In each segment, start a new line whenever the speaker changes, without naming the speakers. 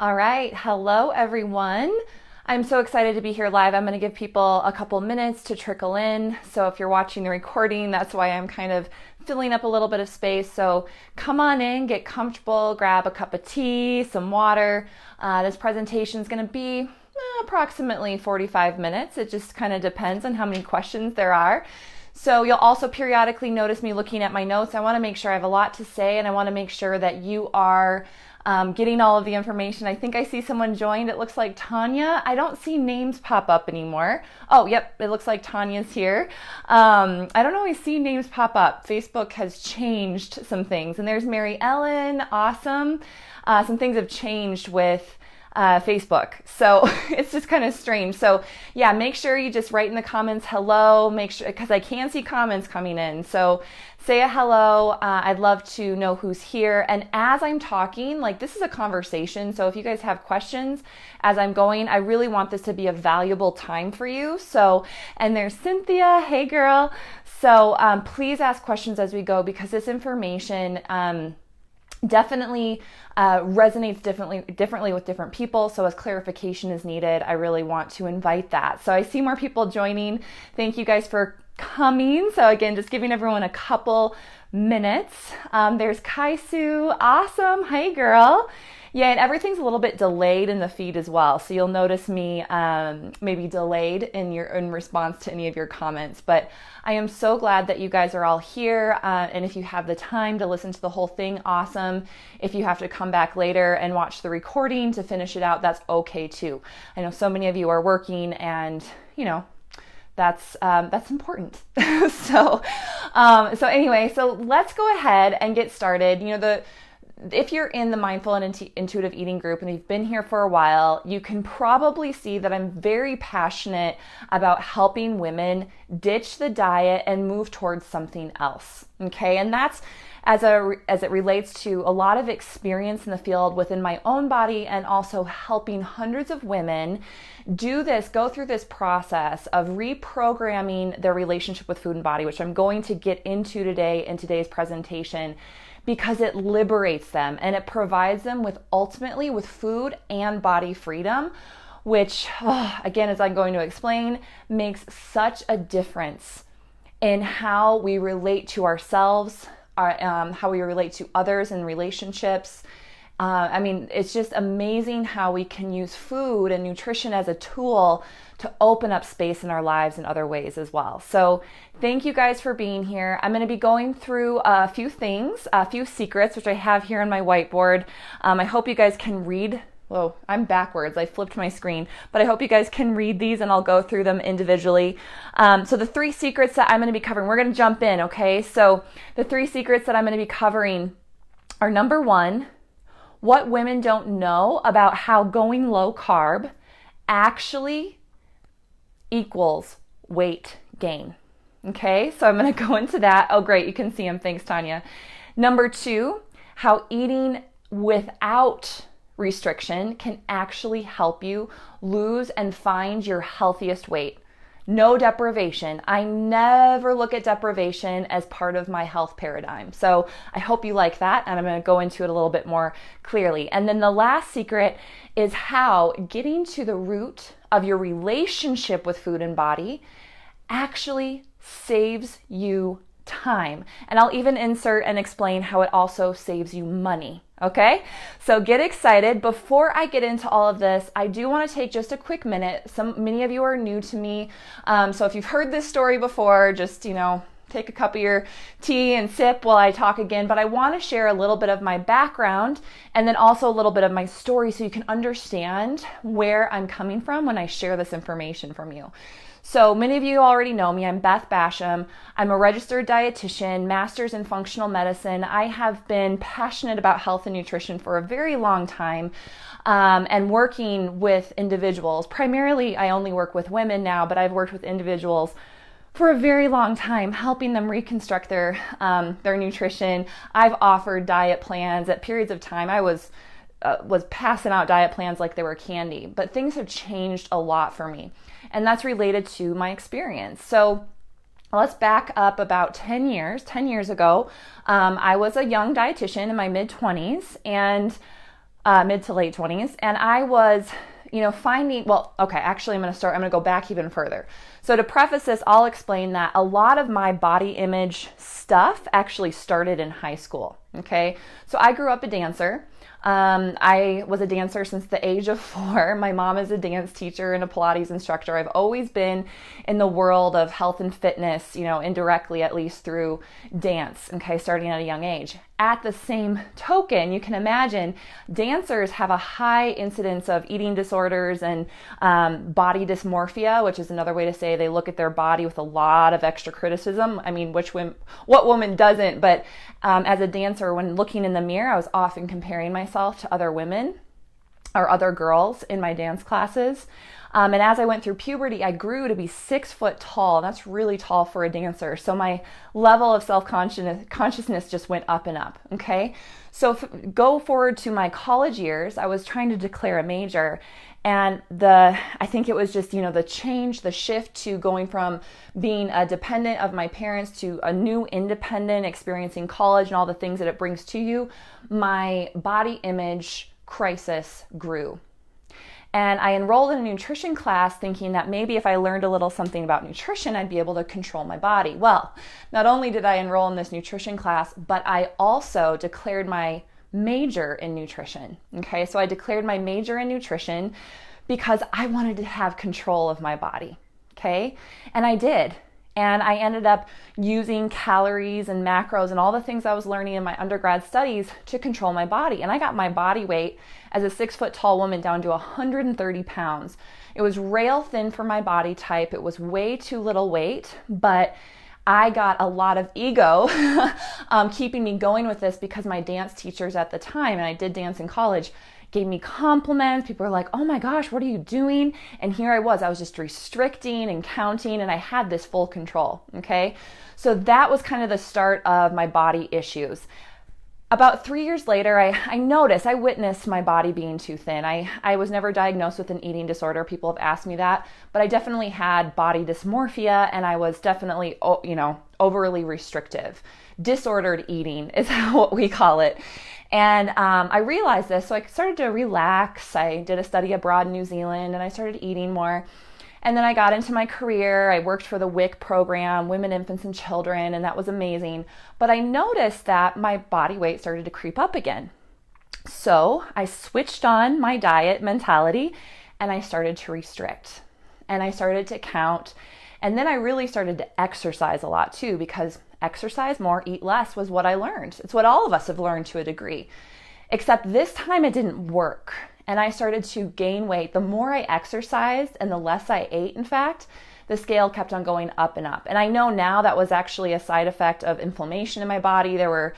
All right. Hello, everyone. I'm so excited to be here live. I'm going to give people a couple minutes to trickle in. So if you're watching the recording, that's why I'm kind of filling up a little bit of space. So come on in, get comfortable, grab a cup of tea, some water. This presentation is going to be approximately 45 minutes. It just kind of depends on how many questions there are. So you'll also periodically notice me looking at my notes. I want to make sure I have a lot to say, and I want to make sure that you are getting all of the information. I think I see someone joined. It looks like Tanya. I don't see names pop up anymore. Oh, yep, it looks like Tanya's here. I don't always see names pop up. Facebook has changed some things. And there's Mary Ellen. Awesome. Some things have changed with Facebook. So it's just kind of strange. So yeah, make sure you just write in the comments hello, make sure, because I can see comments coming in. So say a hello. I'd love to know who's here. And as I'm talking, like this is a conversation. So if you guys have questions as I'm going, I really want this to be a valuable time for you. So, and there's Cynthia. Hey girl. So please ask questions as we go, because this information, definitely resonates differently with different people. So as clarification is needed, I really want to invite that. So I see more people joining. Thank you guys for coming. So again, just giving everyone a couple minutes. There's Kaisu. Awesome. Hey girl. Yeah, and everything's a little bit delayed in the feed as well. So you'll notice me maybe delayed in response to any of your comments. But I am so glad that you guys are all here. And if you have the time to listen to the whole thing, awesome. If you have to come back later and watch the recording to finish it out, that's okay too. I know so many of you are working, and you know, that's important. So anyway, so let's go ahead and get started. You know, if you're in the mindful and intuitive eating group and you've been here for a while, you can probably see that I'm very passionate about helping women ditch the diet and move towards something else. Okay. And that's as it relates to a lot of experience in the field within my own body, and also helping hundreds of women go through this process of reprogramming their relationship with food and body, which I'm going to get into today in today's presentation, because it liberates them and it provides them with ultimately with food and body freedom, which again, as I'm going to explain, makes such a difference in how we relate to ourselves, how we relate to others in relationships. I mean, it's just amazing how we can use food and nutrition as a tool to open up space in our lives in other ways as well. So thank you guys for being here. I'm going to be going through a few things, a few secrets, which I have here on my whiteboard. I hope you guys can read. Whoa, I'm backwards. I flipped my screen, but I hope you guys can read these, and I'll go through them individually. So the 3 secrets that I'm going to be covering, we're going to jump in. Okay. So the 3 secrets that I'm going to be covering are: number 1, what women don't know about how going low carb actually equals weight gain. Okay, so I'm going to go into that. Oh, great. You can see them. Thanks, Tanya. Number 2, how eating without restriction can actually help you lose and find your healthiest weight. No deprivation. I never look at deprivation as part of my health paradigm. So I hope you like that, and I'm going to go into it a little bit more clearly. And then the last secret is how getting to the root of your relationship with food and body actually saves you time. And I'll even insert and explain how it also saves you money. Okay, so get excited. Before I get into all of this, I do want to take just a quick minute. Many of you are new to me. So if you've heard this story before, just, take a cup of your tea and sip while I talk again. But I want to share a little bit of my background, and then also a little bit of my story, so you can understand where I'm coming from when I share this information from you. So many of you already know me. I'm Beth Basham. I'm a registered dietitian, master's in functional medicine. I have been passionate about health and nutrition for a very long time, and working with individuals. Primarily, I only work with women now, but I've worked with individuals for a very long time, helping them reconstruct their nutrition. I've offered diet plans at periods of time. I was passing out diet plans like they were candy, but things have changed a lot for me. And that's related to my experience. So let's back up about 10 years. 10 years ago, I was a young dietitian in my mid-20s, and mid to late 20s. And I was, finding, well, okay, actually I'm going to go back even further. So to preface this, I'll explain that a lot of my body image stuff actually started in high school. Okay. So I grew up a dancer. I was a dancer since the age of 4. My mom is a dance teacher and a Pilates instructor. I've always been in the world of health and fitness, indirectly, at least through dance, okay, starting at a young age. At the same token, you can imagine dancers have a high incidence of eating disorders and body dysmorphia, which is another way to say they look at their body with a lot of extra criticism. I mean, what woman doesn't? But as a dancer, when looking in the mirror, I was often comparing myself to other women or other girls in my dance classes. And as I went through puberty, I grew to be 6 foot tall. And that's really tall for a dancer. So my level of self-consciousness just went up and up. Okay. So go forward to my college years, I was trying to declare a major. And I think it was just, the shift to going from being a dependent of my parents to a new independent, experiencing college and all the things that it brings to you. My body image crisis grew. And I enrolled in a nutrition class thinking that maybe if I learned a little something about nutrition, I'd be able to control my body. Well, not only did I enroll in this nutrition class, but I also declared my major in nutrition. Okay, so I declared my major in nutrition because I wanted to have control of my body. Okay, and I did. And I ended up using calories and macros and all the things I was learning in my undergrad studies to control my body. And I got my body weight as a 6 foot tall woman down to 130 pounds. It was rail thin for my body type. It was way too little weight, but I got a lot of ego keeping me going with this because my dance teachers at the time, and I did dance in college, gave me compliments. People were like, oh my gosh, what are you doing? And here I was just restricting and counting, and I had this full control, okay? So that was kind of the start of my body issues. About 3 years later, I witnessed my body being too thin. I was never diagnosed with an eating disorder. People have asked me that, but I definitely had body dysmorphia, and I was definitely, overly restrictive. Disordered eating is what we call it. And I realized this, so I started to relax. I did a study abroad in New Zealand, and I started eating more. And then I got into my career. I worked for the WIC program, Women, Infants, and Children, and that was amazing. But I noticed that my body weight started to creep up again. So I switched on my diet mentality, and I started to restrict. And I started to count. And then I really started to exercise a lot too, because exercise more, eat less was what I learned. It's what all of us have learned to a degree. Except this time it didn't work. And I started to gain weight. The more I exercised and the less I ate, in fact, the scale kept on going up and up. And I know now that was actually a side effect of inflammation in my body. There were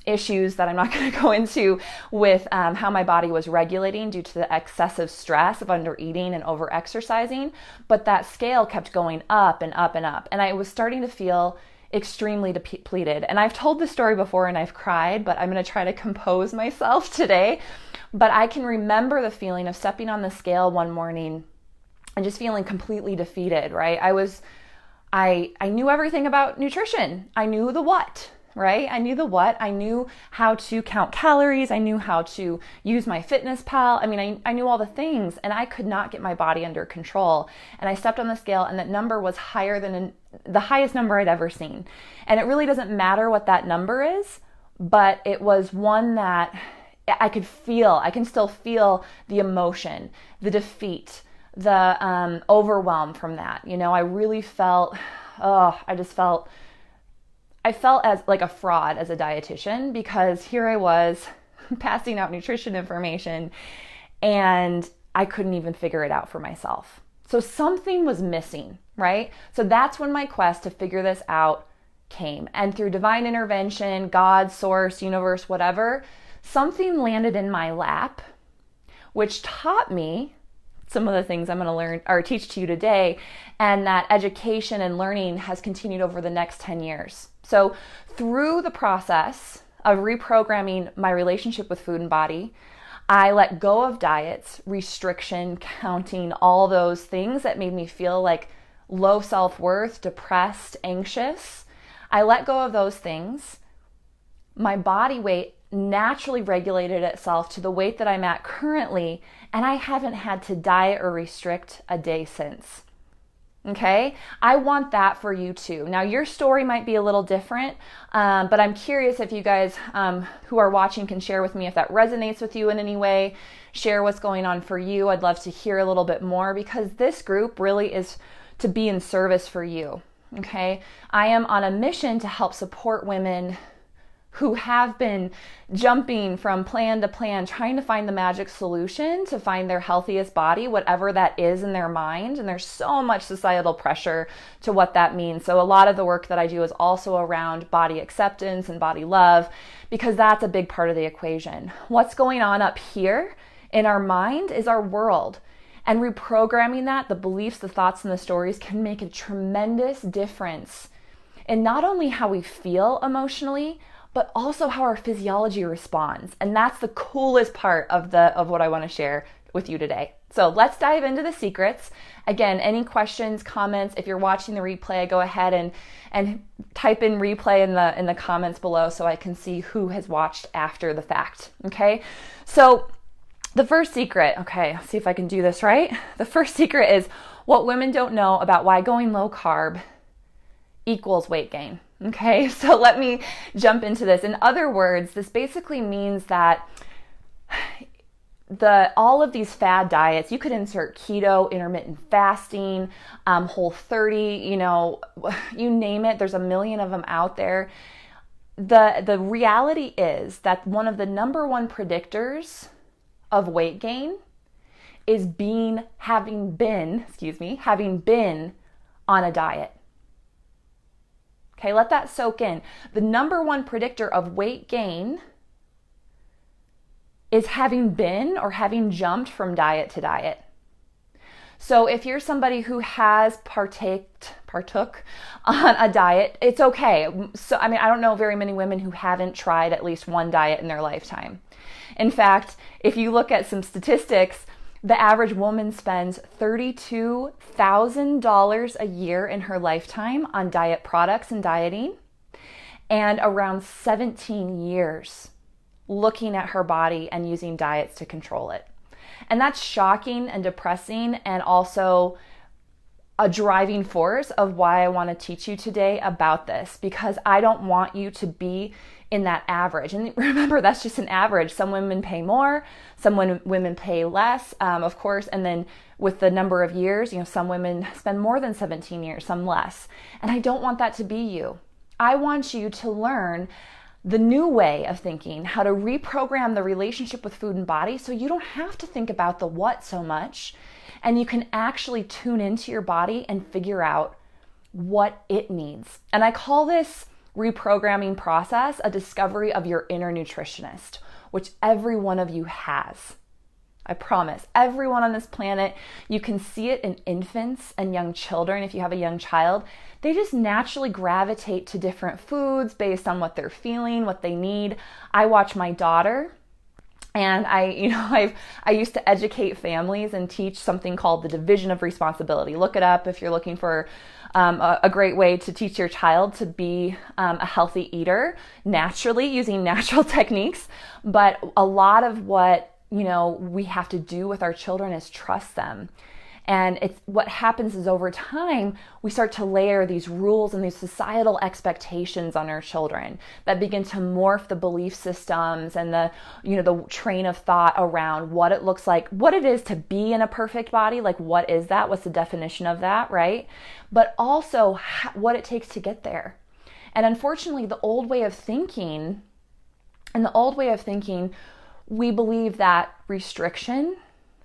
issues that I'm not going to go into with how my body was regulating due to the excessive stress of under eating and over exercising. But that scale kept going up and up and up. And I was starting to feel extremely depleted. And I've told this story before and I've cried, but I'm going to try to compose myself today. But I can remember the feeling of stepping on the scale one morning and just feeling completely defeated, right? I knew everything about nutrition. I knew the what, right? I knew the what. I knew how to count calories. I knew how to use my FitnessPal. I mean, I knew all the things, and I could not get my body under control. And I stepped on the scale, and that number was higher than the highest number I'd ever seen. And it really doesn't matter what that number is, but it was one that I can still feel the emotion, the defeat, the overwhelm from that. I really felt, I felt as like a fraud as a dietitian, because here I was passing out nutrition information and I couldn't even figure it out for myself. So something was missing, right? So that's when my quest to figure this out came. And through divine intervention, God, source, universe, whatever, something landed in my lap, which taught me some of the things I'm going to learn or teach to you today. And that education and learning has continued over the next 10 years. So through the process of reprogramming my relationship with food and body, I let go of diets, restriction, counting, all those things that made me feel like low self-worth, depressed, anxious. I let go of those things. My body weight naturally regulated itself to the weight that I'm at currently, and I haven't had to diet or restrict a day since. Okay, I want that for you too. Now, your story might be a little different, but I'm curious if you guys who are watching can share with me if that resonates with you in any way. Share what's going on for you. I'd love to hear a little bit more, because this group really is to be in service for you. Okay, I am on a mission to help support women who have been jumping from plan to plan, trying to find the magic solution to find their healthiest body, whatever that is in their mind. And there's so much societal pressure to what that means. So a lot of the work that I do is also around body acceptance and body love, because that's a big part of the equation. What's going on up here in our mind is our world. And reprogramming that, the beliefs, the thoughts, and the stories can make a tremendous difference in not only how we feel emotionally, but also how our physiology responds. And that's the coolest part of what I want to share with you today. So let's dive into the secrets. Again, any questions, comments, if you're watching the replay, go ahead and type in replay in the comments below so I can see who has watched after the fact. Okay. So the first secret, okay, I'll see if I can do this right. The first secret is what women don't know about why going low carb equals weight gain. Okay, so let me jump into this. In other words, this basically means that all of these fad diets, you could insert keto, intermittent fasting, Whole30, you name it. There's a million of them out there. The reality is that one of the number one predictors of weight gain is having been on a diet. Okay, let that soak in. The number one predictor of weight gain is having been or having jumped from diet to diet. So if you're somebody who has partook on a diet, it's okay. So, I don't know very many women who haven't tried at least one diet in their lifetime. In fact, if you look at some statistics, the average woman spends $32,000 a year in her lifetime on diet products and dieting, and around 17 years looking at her body and using diets to control it. And that's shocking and depressing, and also a driving force of why I want to teach you today about this, because I don't want you to be in that average. And remember, that's just an average. Some women pay more, some women pay less, of course. And then with the number of years, some women spend more than 17 years, some less. And I don't want that to be you. I want you to learn the new way of thinking, how to reprogram the relationship with food and body so you don't have to think about the what so much, and you can actually tune into your body and figure out what it needs. And I call this reprogramming process a discovery of your inner nutritionist, which every one of you has. I promise, everyone on this planet, you can see it in infants and young children. If you have a young child, they just naturally gravitate to different foods based on what they're feeling, what they need. I watch my daughter, and I used to educate families and teach something called the division of responsibility. Look it up if you're looking for a great way to teach your child to be a healthy eater naturally, using natural techniques. But a lot of what we have to do with our children is trust them. And what happens is, over time, we start to layer these rules and these societal expectations on our children that begin to morph the belief systems and the train of thought around what it looks like, what it is to be in a perfect body. Like, what is that? What's the definition of that, right? But also what it takes to get there. And unfortunately, the old way of thinking, we believe that restriction,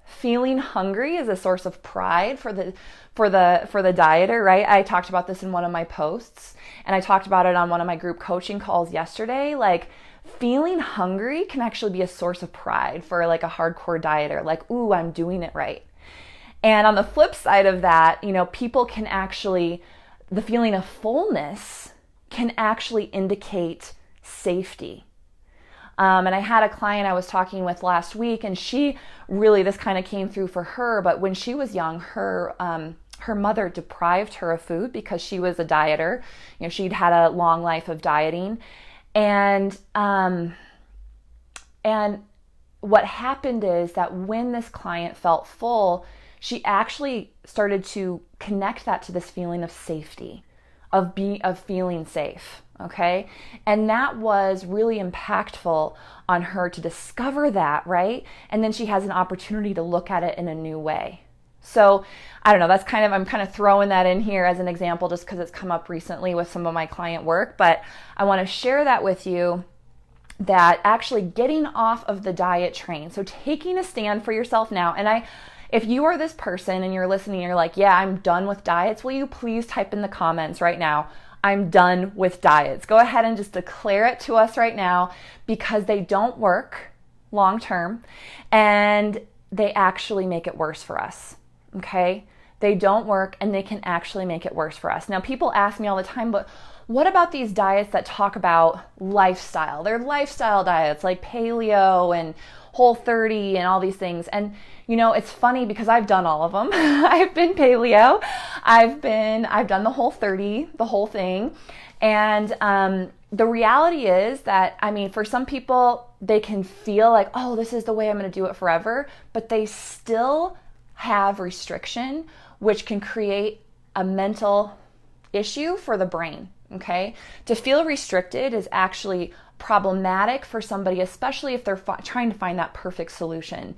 feeling hungry, is a source of pride for the dieter, right? I talked about this in one of my posts, and I talked about it on one of my group coaching calls yesterday. Like, feeling hungry can actually be a source of pride for like a hardcore dieter. Like, ooh, I'm doing it right. And on the flip side of that, people can actually, the feeling of fullness can actually indicate safety. And I had a client I was talking with last week, and she really, this kind of came through for her, but when she was young, her mother deprived her of food because she was a dieter. She'd had a long life of dieting. And And what happened is that when this client felt full, she actually started to connect that to this feeling of safety, of feeling safe, okay? And that was really impactful on her to discover that, right? And then she has an opportunity to look at it in a new way. So I don't know, I'm kind of throwing that in here as an example just because it's come up recently with some of my client work, but I want to share that with you, that actually getting off of the diet train, so taking a stand for yourself now. And if you are this person and you're listening, you're like, yeah, I'm done with diets, will you please type in the comments right now, I'm done with diets. Go ahead and just declare it to us right now, because they don't work long term and they actually make it worse for us, okay? They don't work and they can actually make it worse for us. Now, people ask me all the time, but what about these diets that talk about lifestyle? They're lifestyle diets like paleo and Whole30 and all these things. And you know, it's funny because I've done all of them. I've been paleo. I've done the Whole30, the whole thing. And the reality is that, I mean, for some people, they can feel like, oh, this is the way I'm going to do it forever, but they still have restriction, which can create a mental issue for the brain. Okay, to feel restricted is actually problematic for somebody, especially if they're trying to find that perfect solution.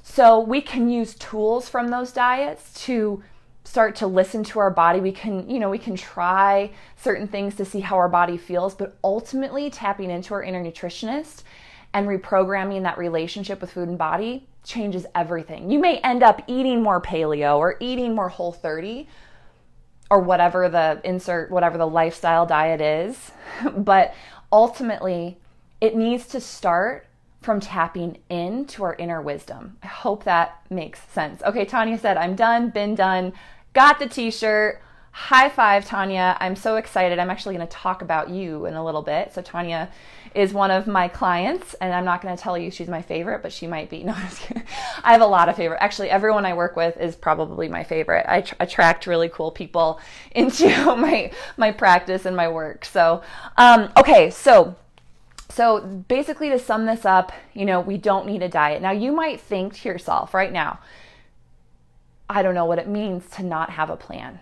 So we can use tools from those diets to start to listen to our body. We can try certain things to see how our body feels, but ultimately tapping into our inner nutritionist and reprogramming that relationship with food and body changes everything. You may end up eating more paleo or eating more Whole30, or whatever the lifestyle diet is. But ultimately, it needs to start from tapping into our inner wisdom. I hope that makes sense. Okay, Tanya said, I'm done, been done, got the t-shirt. High five, Tanya. I'm so excited. I'm actually going to talk about you in a little bit. So Tanya is one of my clients, and I'm not going to tell you she's my favorite, but she might be. No, I'm just kidding. I have a lot of favorite. Actually, everyone I work with is probably my favorite. I attract really cool people into my practice and my work. So, okay, so basically, to sum this up, we don't need a diet. Now, you might think to yourself right now, I don't know what it means to not have a plan.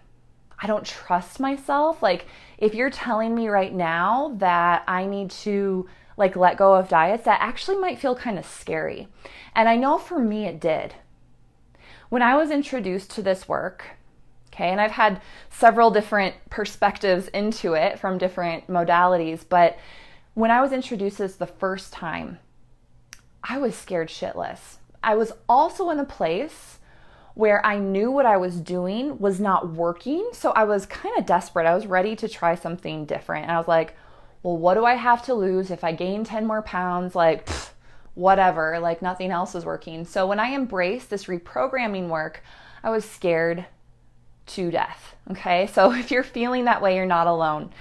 I don't trust myself. Like, if you're telling me right now that I need to let go of diets, that actually might feel kind of scary. And I know for me it did. When I was introduced to this work, okay, and I've had several different perspectives into it from different modalities, but when I was introduced this the first time, I was scared shitless. I was also in a place where I knew what I was doing was not working. So I was kind of desperate. I was ready to try something different. And I was like, well, what do I have to lose if I gain 10 more pounds? Whatever, nothing else is working. So when I embraced this reprogramming work, I was scared to death. Okay. So if you're feeling that way, you're not alone.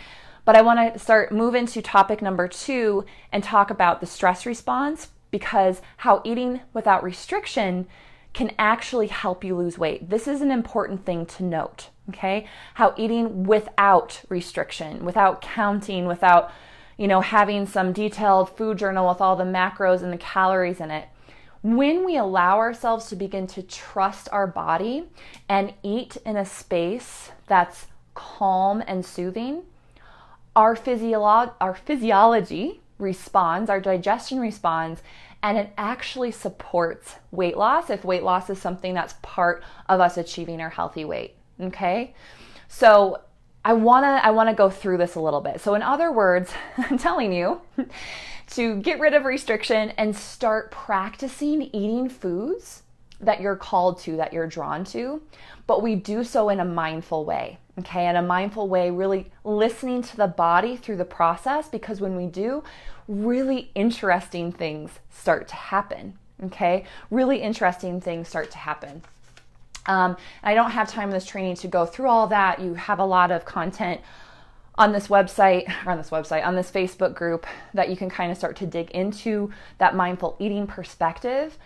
But I want to move into topic number 2 and talk about the stress response, because how eating without restriction can actually help you lose weight. This is an important thing to note, okay? How eating without restriction, without counting, without, having some detailed food journal with all the macros and the calories in it. When we allow ourselves to begin to trust our body and eat in a space that's calm and soothing, our physiology responds, our digestion responds, and it actually supports weight loss if weight loss is something that's part of us achieving our healthy weight, okay? So I wanna go through this a little bit. So in other words, I'm telling you to get rid of restriction and start practicing eating foods that you're called to, that you're drawn to, but we do so in a mindful way, okay? In a mindful way, really listening to the body through the process, because when we do, really interesting things start to happen, okay? Really interesting things start to happen. I don't have time in this training to go through all that. You have a lot of content on this website, on this Facebook group, that you can kind of start to dig into that mindful eating perspective.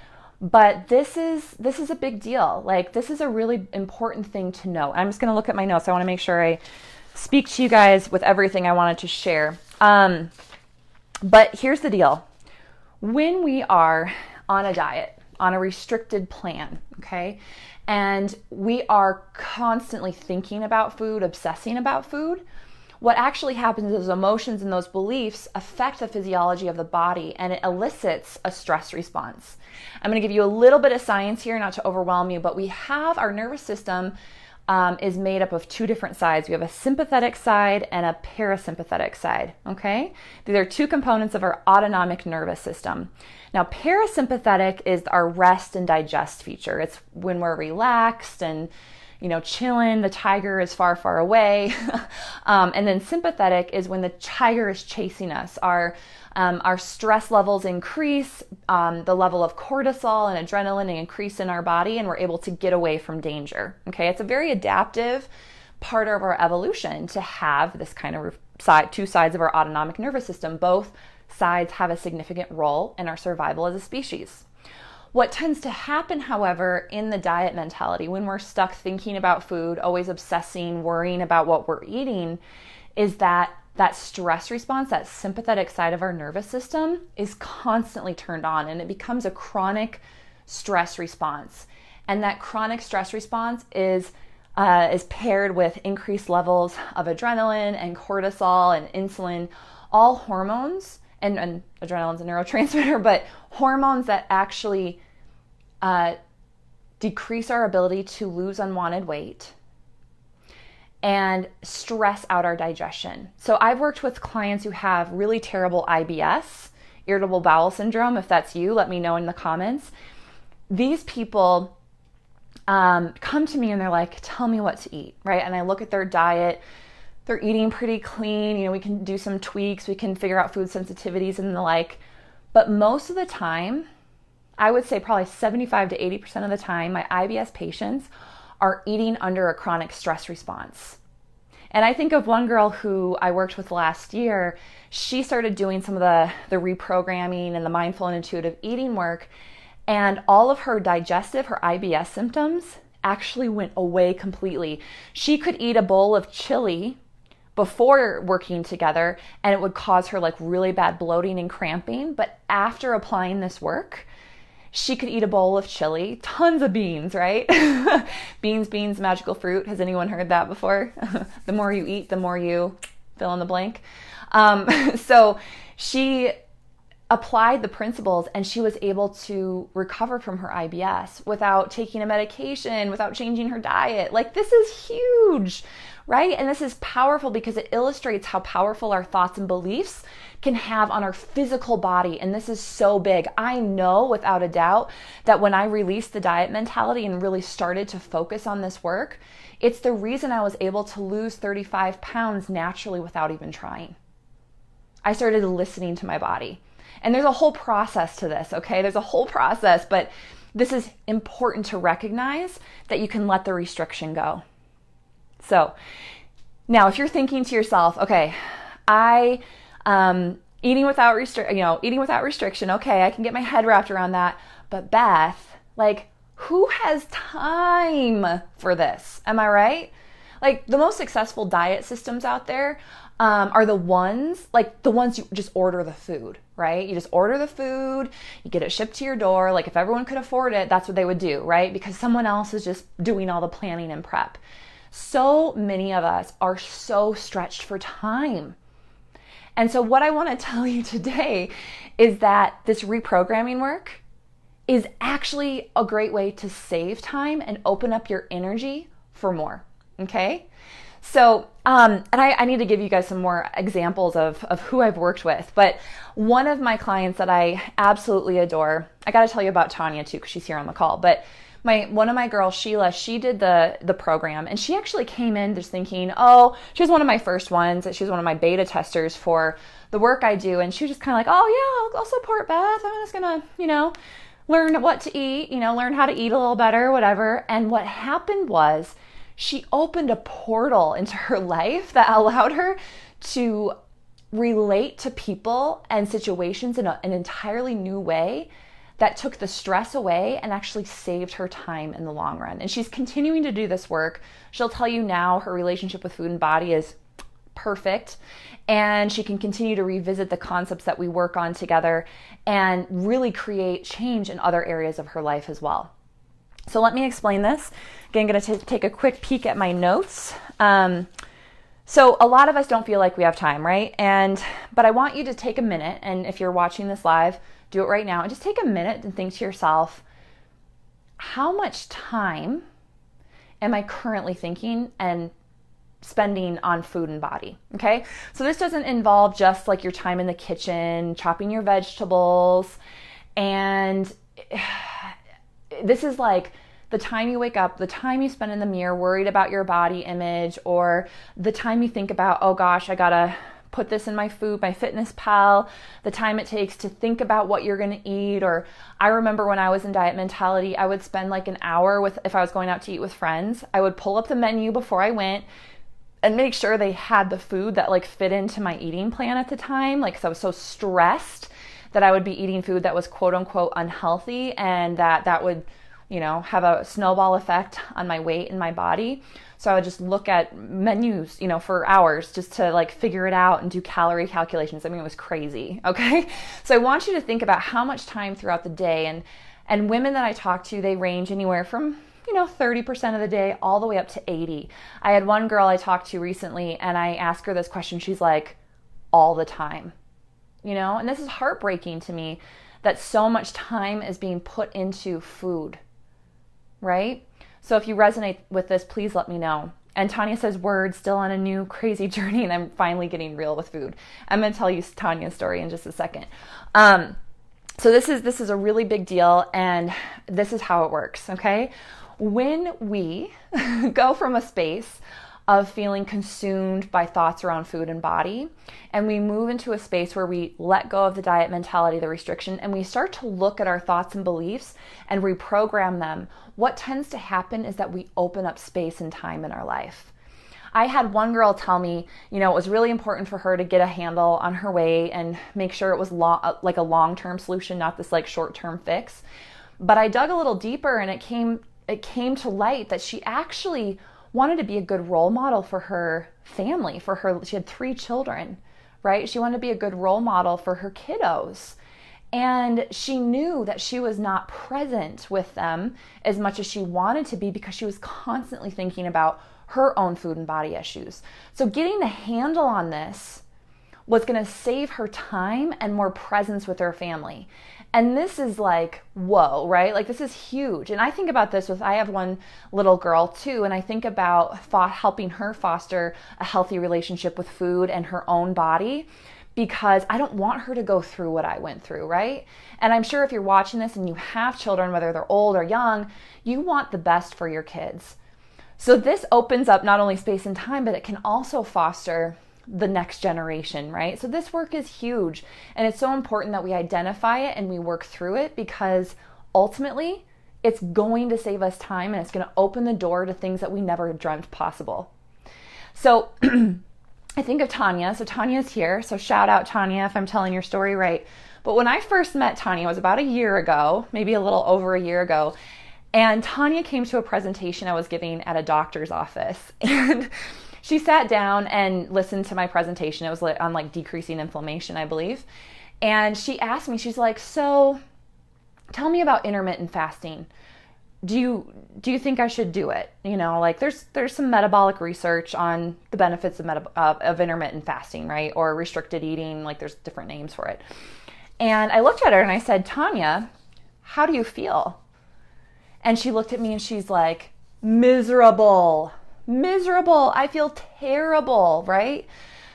But this is a big deal. This is a really important thing to know. I'm just going to look at my notes. I want to make sure I speak to you guys with everything I wanted to share. But here's the deal. When we are on a diet, on a restricted plan, okay, and we are constantly thinking about food, obsessing about food, what actually happens is emotions and those beliefs affect the physiology of the body, and it elicits a stress response. I'm going to give you a little bit of science here, not to overwhelm you, but we have our nervous system is made up of two different sides. We have a sympathetic side and a parasympathetic side, okay? These are two components of our autonomic nervous system. Now, parasympathetic is our rest and digest feature. It's when we're relaxed and, chilling, the tiger is far, far away. And then sympathetic is when the tiger is chasing us. Our stress levels increase, the level of cortisol and adrenaline increase in our body, and we're able to get away from danger. Okay, it's a very adaptive part of our evolution to have this kind of two sides of our autonomic nervous system. Both sides have a significant role in our survival as a species. What tends to happen, however, in the diet mentality, when we're stuck thinking about food, always obsessing, worrying about what we're eating, is that stress response, that sympathetic side of our nervous system, is constantly turned on, and it becomes a chronic stress response. And that chronic stress response is paired with increased levels of adrenaline and cortisol and insulin, all hormones, and adrenaline's a neurotransmitter, but hormones that actually decrease our ability to lose unwanted weight and stress out our digestion. So I've worked with clients who have really terrible IBS, irritable bowel syndrome. If that's you, let me know in the comments. These people come to me and they're like, tell me what to eat, right? And I look at their diet. They're eating pretty clean. We can do some tweaks. We can figure out food sensitivities and the like. But most of the time, I would say probably 75 to 80% of the time, my IBS patients are eating under a chronic stress response. And I think of one girl who I worked with last year. She started doing some of the reprogramming and the mindful and intuitive eating work, and all of her digestive, her IBS symptoms actually went away completely. She could eat a bowl of chili before working together and it would cause her like really bad bloating and cramping, but after applying this work, she could eat a bowl of chili, tons of beans, right? Beans, magical fruit. Has anyone heard that before? The more you eat, the more you fill in the blank. So she applied the principles and she was able to recover from her IBS without taking a medication, without changing her diet. Like, this is huge, right? And this is powerful because it illustrates how powerful our thoughts and beliefs can have on our physical body. And this is so big. I know without a doubt that when I released the diet mentality and really started to focus on this work, it's the reason I was able to lose 35 pounds naturally without even trying. I started listening to my body. And there's a whole process to this, okay? There's a whole process, but this is important to recognize that you can let the restriction go. So now if you're thinking to yourself, okay, eating without restriction, okay, I can get my head wrapped around that. But Beth, like, who has time for this? Am I right? Like, the most successful diet systems out there are the ones you just order the food, right? You just order the food, you get it shipped to your door. Like, if everyone could afford it, that's what they would do, right? Because someone else is just doing all the planning and prep. So many of us are so stretched for time. And so what I want to tell you today is that this reprogramming work is actually a great way to save time and open up your energy for more, okay? So, and I need to give you guys some more examples of who I've worked with, but one of my clients that I absolutely adore, I got to tell you about Tanya too, because she's here on the call, but one of my girls, Sheila, she did the program, and she actually came in just thinking, oh, she was one of my first ones. She was one of my beta testers for the work I do, and she was just kind of like, oh yeah, I'll support Beth. I'm just gonna, learn what to eat, learn how to eat a little better, whatever. And what happened was she opened a portal into her life that allowed her to relate to people and situations in an entirely new way that took the stress away and actually saved her time in the long run. And she's continuing to do this work. She'll tell you now her relationship with food and body is perfect, and she can continue to revisit the concepts that we work on together and really create change in other areas of her life as well. So let me explain this. Again, I'm going to take a quick peek at my notes. So a lot of us don't feel like we have time, right? But I want you to take a minute, and if you're watching this live, do it right now, and just take a minute and think to yourself, how much time am I currently thinking and spending on food and body? Okay, so this doesn't involve just like your time in the kitchen, chopping your vegetables, and this is like the time you wake up, the time you spend in the mirror worried about your body image, or the time you think about, oh gosh, I gotta put this in my food, my MyFitnessPal, the time it takes to think about what you're gonna eat. Or I remember when I was in Diet Mentality, I would spend like an hour if I was going out to eat with friends, I would pull up the menu before I went and make sure they had the food that like fit into my eating plan at the time. Like, 'cause I was so stressed that I would be eating food that was quote unquote unhealthy, and that would, have a snowball effect on my weight and my body. So I would just look at menus, for hours just to like figure it out and do calorie calculations. I mean, it was crazy. Okay. So I want you to think about how much time throughout the day, and women that I talk to, they range anywhere from 30% of the day all the way up to 80. I had one girl I talked to recently, and I asked her this question. She's like, all the time, and this is heartbreaking to me that so much time is being put into food, right? So if you resonate with this, please let me know. And Tanya says, word, still on a new crazy journey, and I'm finally getting real with food. I'm going to tell you Tanya's story in just a second. So this is a really big deal, and this is how it works, okay? When we go from a space of feeling consumed by thoughts around food and body, and we move into a space where we let go of the diet mentality, the restriction, and we start to look at our thoughts and beliefs and reprogram them, what tends to happen is that we open up space and time in our life. I had one girl tell me, it was really important for her to get a handle on her weight and make sure it was like a long-term solution, not this like short-term fix. But I dug a little deeper, and it came to light that she actually wanted to be a good role model for her family, she had 3 children, right? She wanted to be a good role model for her kiddos. And she knew that she was not present with them as much as she wanted to be because she was constantly thinking about her own food and body issues. So getting the handle on this was going to save her time and more presence with her family. And this is like, whoa, right? Like, this is huge. And I think about this I have one little girl too, and I think about helping her foster a healthy relationship with food and her own body, because I don't want her to go through what I went through, right? And I'm sure if you're watching this and you have children, whether they're old or young, you want the best for your kids. So this opens up not only space and time, but it can also foster the next generation, right? So this work is huge, and it's so important that we identify it and we work through it, because ultimately it's going to save us time, and it's going to open the door to things that we never dreamt possible. So I think of Tanya. So Tanya's here. So shout out Tanya if I'm telling your story right. But when I first met Tanya, it was about a year ago, maybe a little over a year ago. And Tanya came to a presentation I was giving at a doctor's office. And she sat down and listened to my presentation. It was on like decreasing inflammation, I believe. And she asked me, she's like, so tell me about intermittent fasting. Do you think I should do it? Like there's some metabolic research on the benefits of intermittent fasting, right? Or restricted eating, like there's different names for it. And I looked at her and I said, Tanya, how do you feel? And she looked at me and she's like, miserable. I feel terrible, right?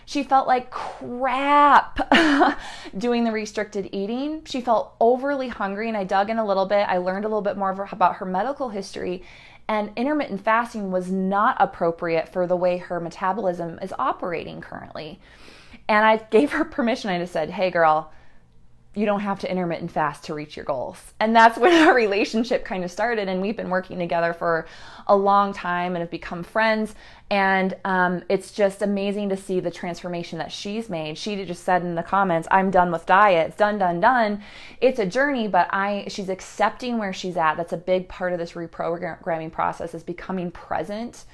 She felt like crap doing the restricted eating. She felt overly hungry, and I dug in a little bit. I learned a little bit more about her medical history, and intermittent fasting was not appropriate for the way her metabolism is operating currently. And I gave her permission. I just said, hey girl, you don't have to intermittent fast to reach your goals. And that's when our relationship kind of started, and we've been working together for a long time and have become friends. And it's just amazing to see the transformation that she's made. She just said in the comments, I'm done with diets, done. It's a journey, but she's accepting where she's at. That's a big part of this reprogramming process, is becoming present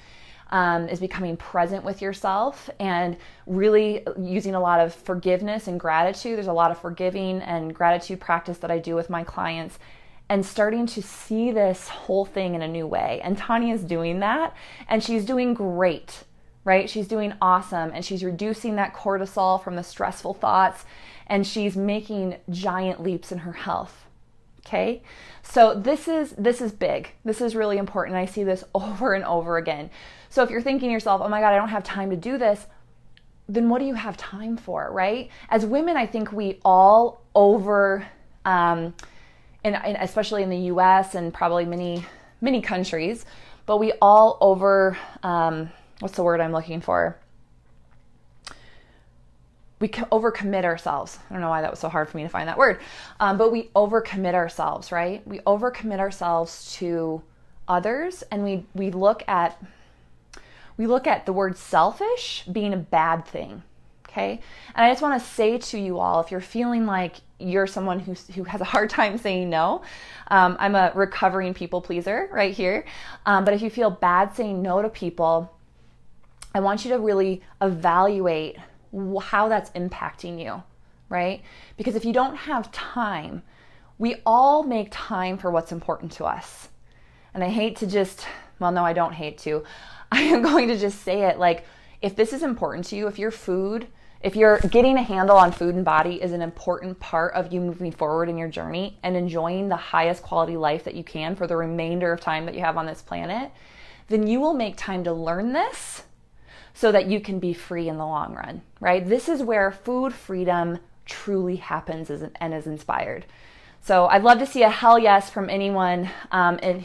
is becoming present with yourself and really using a lot of forgiveness and gratitude. There's a lot of forgiving and gratitude practice that I do with my clients, and starting to see this whole thing in a new way. And Tanya's doing that, and she's doing great, right? She's doing awesome, and she's reducing that cortisol from the stressful thoughts, and she's making giant leaps in her health. Okay? So this is big. This is really important. I see this over and over again. So if you're thinking to yourself, oh my God, I don't have time to do this, then what do you have time for, right? As women, I think we all and especially in the US and probably many countries, but we all what's the word I'm looking for? We overcommit ourselves. I don't know why that was so hard for me to find that word, but we overcommit ourselves, right? We overcommit ourselves to others, and we look at the word selfish being a bad thing. Okay. And I just want to say to you all, if you're feeling like you're someone who has a hard time saying no, I'm a recovering people pleaser right here. But if you feel bad saying no to people, I want you to really evaluate how that's impacting you, right? Because if you don't have time, we all make time for what's important to us. And I hate to I don't hate to. I am going to just say it, like, if this is important to you, if you're getting a handle on food and body is an important part of you moving forward in your journey and enjoying the highest quality life that you can for the remainder of time that you have on this planet, then you will make time to learn this so that you can be free in the long run, right? This is where food freedom truly happens and is inspired. So I'd love to see a hell yes from anyone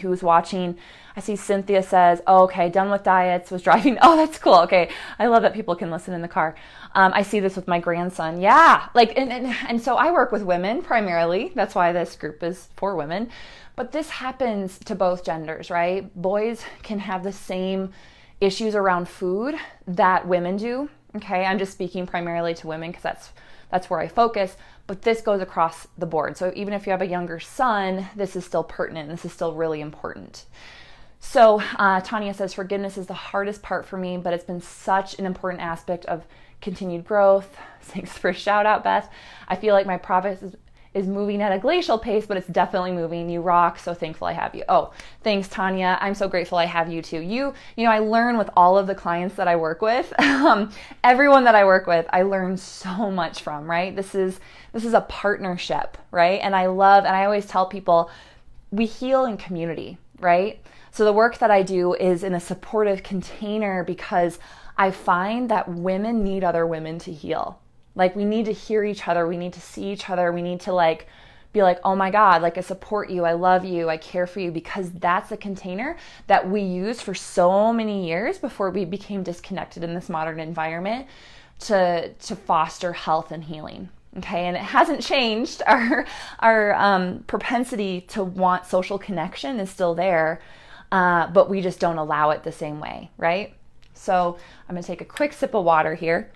who's watching. I see Cynthia says, oh, okay, done with diets, was driving. Oh, that's cool. Okay. I love that people can listen in the car. I see this with my grandson. Yeah. And so I work with women primarily. That's why this group is for women. But this happens to both genders, right? Boys can have the same issues around food that women do. Okay. I'm just speaking primarily to women because that's where I focus. But this goes across the board. So even if you have a younger son, this is still pertinent. This is still really important. So Tanya says, forgiveness is the hardest part for me, but it's been such an important aspect of continued growth. Thanks for a shout out, Beth. I feel like my progress is moving at a glacial pace, but it's definitely moving. You rock. So thankful I have you. Oh, thanks, Tanya. I'm so grateful I have you too. You know, I learn with all of the clients that I work with. Everyone that I work with, I learn so much from, right? This is a partnership, right? And I always tell people we heal in community, right? So the work that I do is in a supportive container because I find that women need other women to heal. Like, we need to hear each other. We need to see each other. We need to be like, oh my God, I support you. I love you. I care for you, because that's a container that we used for so many years before we became disconnected in this modern environment to foster health and healing. Okay. And it hasn't changed. Our propensity to want social connection is still there. But we just don't allow it the same way, right? So I'm going to take a quick sip of water here.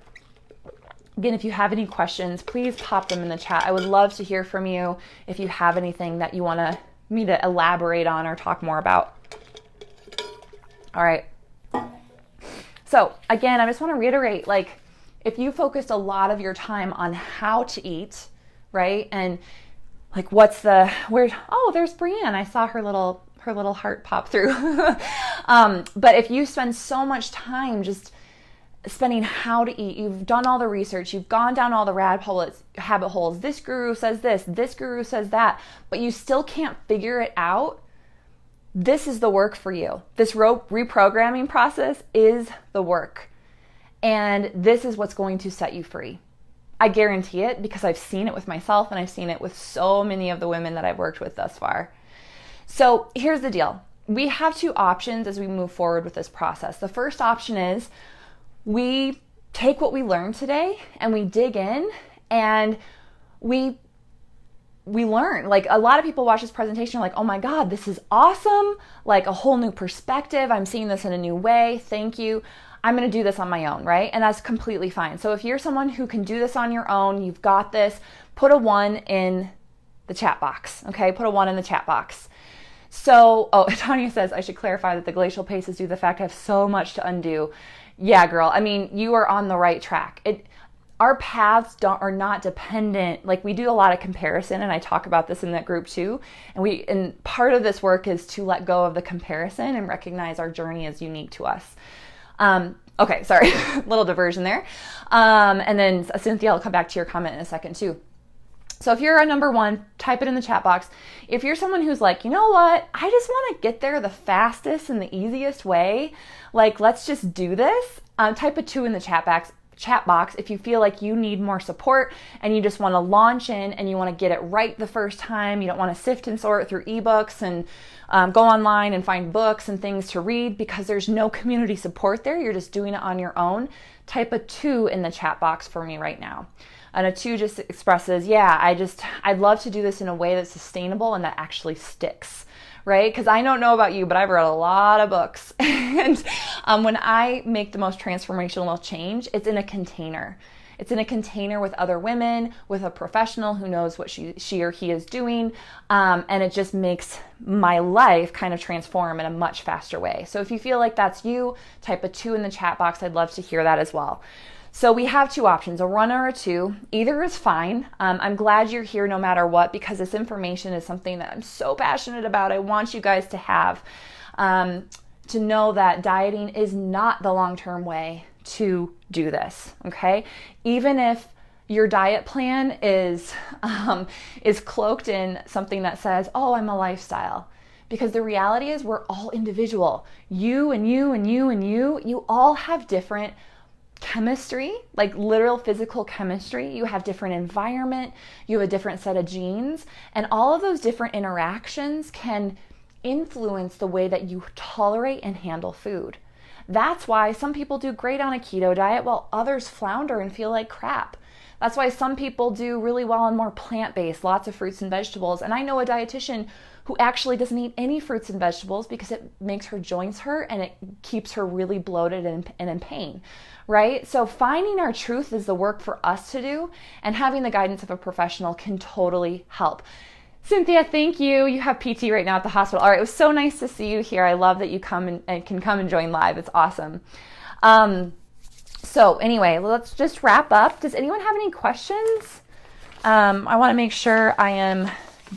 Again, if you have any questions, please pop them in the chat. I would love to hear from you if you have anything that you want me to elaborate on or talk more about. All right. So again, I just want to reiterate, if you focused a lot of your time on how to eat, right? And there's Brienne. I saw her little heart pop through. But if you spend so much time just spending how to eat, you've done all the research, you've gone down all the habit holes, this guru says this guru says that, but you still can't figure it out, this is the work for you. This reprogramming process is the work. And this is what's going to set you free. I guarantee it, because I've seen it with myself and I've seen it with so many of the women that I've worked with thus far. So here's the deal. We have two options as we move forward with this process. The first option is we take what we learned today and we dig in and we learn. A lot of people watch this presentation like, oh my God, this is awesome. A whole new perspective. I'm seeing this in a new way. Thank you. I'm going to do this on my own, right? And that's completely fine. So if you're someone who can do this on your own, you've got this, put a 1 in the chat box, okay? Put a 1 in the chat box. So, oh, Tanya says, I should clarify that the glacial pace is due to the fact I have so much to undo. Yeah, girl. I mean, you are on the right track. Our paths are not dependent. Like, we do a lot of comparison, and I talk about this in that group too. And part of this work is to let go of the comparison and recognize our journey is unique to us. Okay, sorry, little diversion there. And then Cynthia, I'll come back to your comment in a second too. So if you're a number one, type it in the chat box. If you're someone who's like, you know what, I just want to get there the fastest and the easiest way, like, let's just do this, type a 2 in the chat box if you feel like you need more support and you just want to launch in and you want to get it right the first time. You don't want to sift and sort through ebooks and go online and find books and things to read because there's no community support there. You're just doing it on your own. Type a 2 in the chat box for me right now. And a 2 just expresses, yeah, I'd love to do this in a way that's sustainable and that actually sticks, right? Because I don't know about you, but I've read a lot of books. And when I make the most transformational change, it's in a container. It's in a container with other women, with a professional who knows what she or he is doing. And it just makes my life kind of transform in a much faster way. So if you feel like that's you, type a 2 in the chat box. I'd love to hear that as well. So we have 2 options, a 1 or a 2. Either is fine. I'm glad you're here no matter what, because this information is something that I'm so passionate about. I want you guys to have, to know that dieting is not the long-term way to do this, okay? Even if your diet plan is cloaked in something that says, oh, I'm a lifestyle. Because the reality is we're all individual. You and you and you and you all have different chemistry, like literal physical chemistry. You have different environment, you have a different set of genes, and all of those different interactions can influence the way that you tolerate and handle food. That's why some people do great on a keto diet while others flounder and feel like crap. That's why some people do really well on more plant-based, lots of fruits and vegetables. And I know a dietitian who actually doesn't eat any fruits and vegetables because it makes her joints hurt and it keeps her really bloated and in pain, right? So finding our truth is the work for us to do, and having the guidance of a professional can totally help. Cynthia, thank you. You have PT right now at the hospital. All right, it was so nice to see you here. I love that you come and can come and join live. It's awesome. So anyway, let's just wrap up. Does anyone have any questions? I want to make sure I am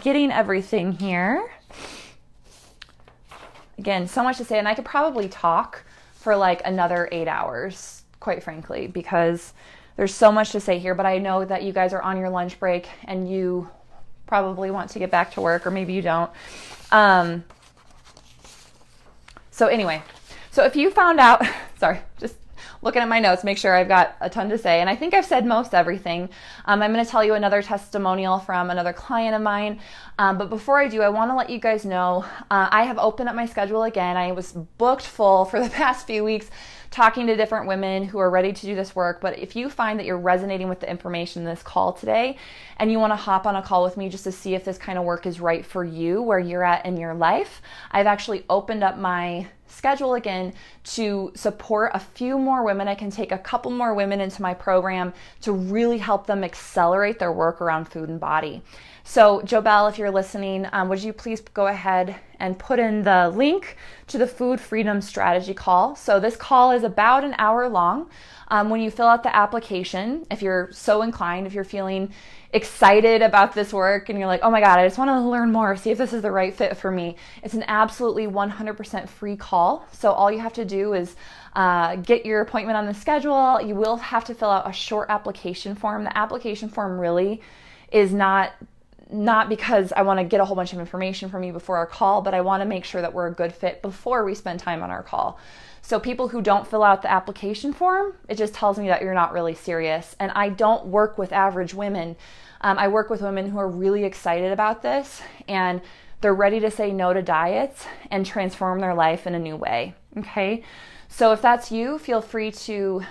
getting everything here. Again, so much to say, and I could probably talk for like another 8 hours, quite frankly, because there's so much to say here, but I know that you guys are on your lunch break and you probably want to get back to work, or maybe you don't. So anyway, so if you found out, sorry, just looking at my notes, make sure I've got a ton to say. And I think I've said most everything. I'm going to tell you another testimonial from another client of mine. But before I do, I want to let you guys know, I have opened up my schedule again. I was booked full for the past few weeks talking to different women who are ready to do this work. But if you find that you're resonating with the information in this call today and you want to hop on a call with me just to see if this kind of work is right for you, where you're at in your life, I've actually opened up my schedule again to support a few more women. I can take a couple more women into my program to really help them accelerate their work around food and body. So JoBelle, if you're listening, would you please go ahead and put in the link to the Food Freedom Strategy call. So this call is about an hour long. When you fill out the application, if you're so inclined, if you're feeling excited about this work and you're like, oh my God, I just want to learn more, see if this is the right fit for me, it's an absolutely 100% free call. So all you have to do is get your appointment on the schedule. You will have to fill out a short application form. The application form really is not because I want to get a whole bunch of information from you before our call, but I want to make sure that we're a good fit before we spend time on our call. So people who don't fill out the application form, it just tells me that you're not really serious. And I don't work with average women. I work with women who are really excited about this and they're ready to say no to diets and transform their life in a new way. Okay. So if that's you, feel free to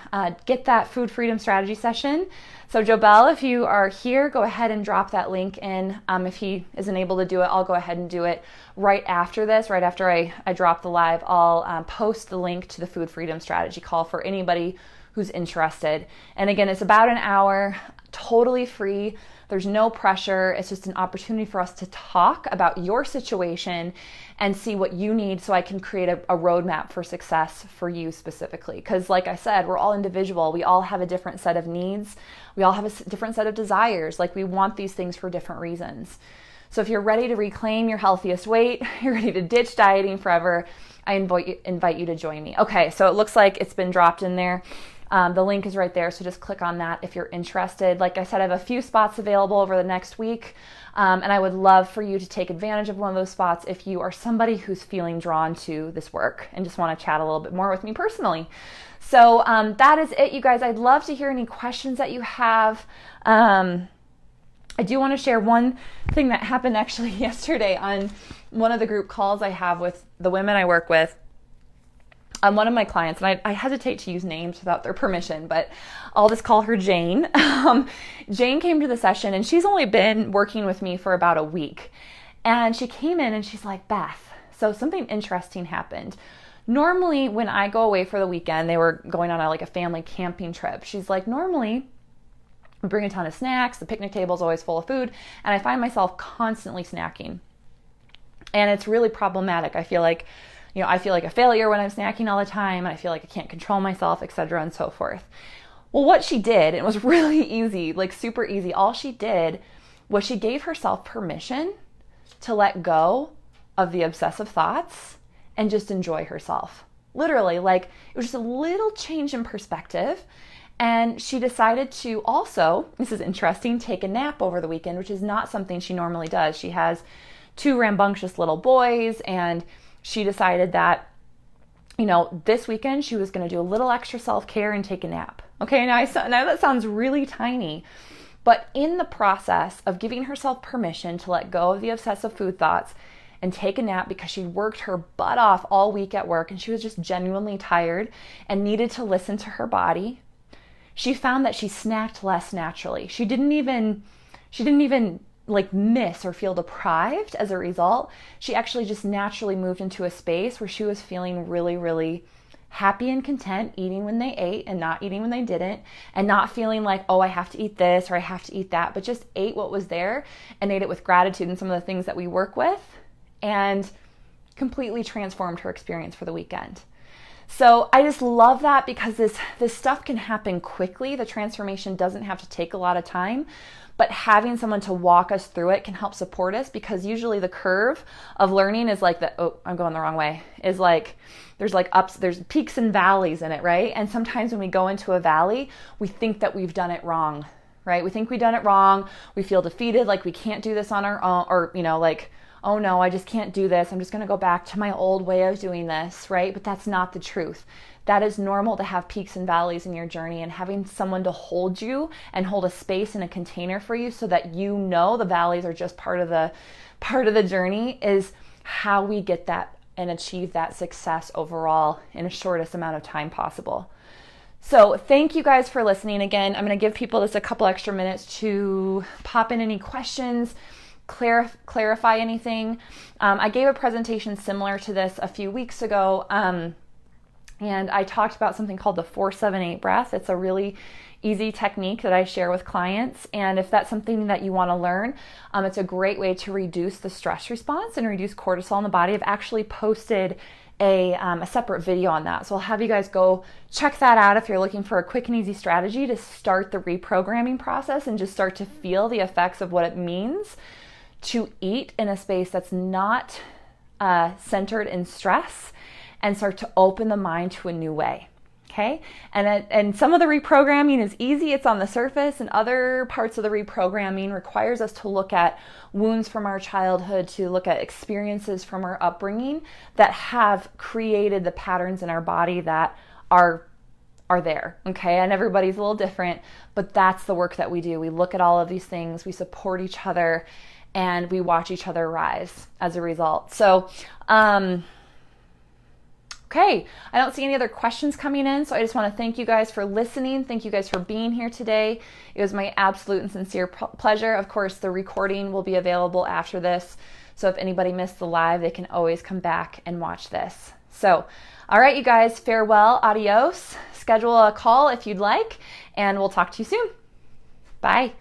get that Food Freedom Strategy session. So JoBelle, if you are here, go ahead and drop that link in. If he isn't able to do it, I'll go ahead and do it right after this. Right after I drop the live, I'll post the link to the Food Freedom Strategy call for anybody who's interested. And again, it's about an hour totally free. There's no pressure. It's just an opportunity for us to talk about your situation and see what you need so I can create a roadmap for success for you specifically. Because like I said, we're all individual. We all have a different set of needs. We all have a different set of desires. Like we want these things for different reasons. So if you're ready to reclaim your healthiest weight, you're ready to ditch dieting forever, I invite you to join me. Okay, so it looks like it's been dropped in there. The link is right there, so just click on that if you're interested. Like I said, I have a few spots available over the next week, and I would love for you to take advantage of one of those spots if you are somebody who's feeling drawn to this work and just want to chat a little bit more with me personally. So that is it, you guys. I'd love to hear any questions that you have. I do want to share one thing that happened actually yesterday on one of the group calls I have with the women I work with. One of my clients, and I hesitate to use names without their permission, but I'll just call her Jane. Jane came to the session, and she's only been working with me for about a week. And she came in and she's like, Beth, so something interesting happened. Normally, when I go away for the weekend, they were going on a family camping trip. She's like, normally, I bring a ton of snacks. The picnic table is always full of food, and I find myself constantly snacking. And it's really problematic. I feel like a failure when I'm snacking all the time, and I feel like I can't control myself, etc., and so forth. Well, what she did, and it was really easy, super easy, all she did was she gave herself permission to let go of the obsessive thoughts and just enjoy herself. Literally, it was just a little change in perspective. And she decided to also, this is interesting, take a nap over the weekend, which is not something she normally does. She has 2 rambunctious little boys, and she decided that, this weekend she was going to do a little extra self-care and take a nap. Okay, now that sounds really tiny, but in the process of giving herself permission to let go of the obsessive food thoughts and take a nap because she worked her butt off all week at work and she was just genuinely tired and needed to listen to her body, she found that she snacked less naturally. She didn't even miss or feel deprived as a result. She actually just naturally moved into a space where she was feeling really, really happy and content, eating when they ate and not eating when they didn't, and not feeling like, oh, I have to eat this or I have to eat that, but just ate what was there and ate it with gratitude and some of the things that we work with, and completely transformed her experience for the weekend. So I just love that because this stuff can happen quickly. The transformation doesn't have to take a lot of time, but having someone to walk us through it can help support us, because usually the curve of learning is I'm going the wrong way, is there's peaks and valleys in it, right? And sometimes when we go into a valley, we think that we've done it wrong, right? We think we've done it wrong. We feel defeated, like we can't do this on our own, or, oh no, I just can't do this. I'm just going to go back to my old way of doing this, right? But that's not the truth. That is normal to have peaks and valleys in your journey, and having someone to hold you and hold a space and a container for you so that the valleys are just part of the journey is how we get that and achieve that success overall in the shortest amount of time possible. So thank you guys for listening. Again, I'm going to give people just a couple extra minutes to pop in any questions, clarify anything. I gave a presentation similar to this a few weeks ago, and I talked about something called the 4-7-8 breath. It's a really easy technique that I share with clients, and if that's something that you want to learn, it's a great way to reduce the stress response and reduce cortisol in the body. I've actually posted a separate video on that, so I'll have you guys go check that out if you're looking for a quick and easy strategy to start the reprogramming process and just start to feel the effects of what it means to eat in a space that's not centered in stress, and start to open the mind to a new way. Okay, and some of the reprogramming is easy, it's on the surface, and other parts of the reprogramming requires us to look at wounds from our childhood, to look at experiences from our upbringing that have created the patterns in our body that are there. Okay, and everybody's a little different, but that's the work that we do. We look at all of these things, we support each other, and we watch each other rise as a result. So, okay, I don't see any other questions coming in, so I just want to thank you guys for listening. Thank you guys for being here today. It was my absolute and sincere pleasure. Of course, the recording will be available after this, so if anybody missed the live, they can always come back and watch this. So, all right, you guys, farewell, adios. Schedule a call if you'd like, and we'll talk to you soon. Bye.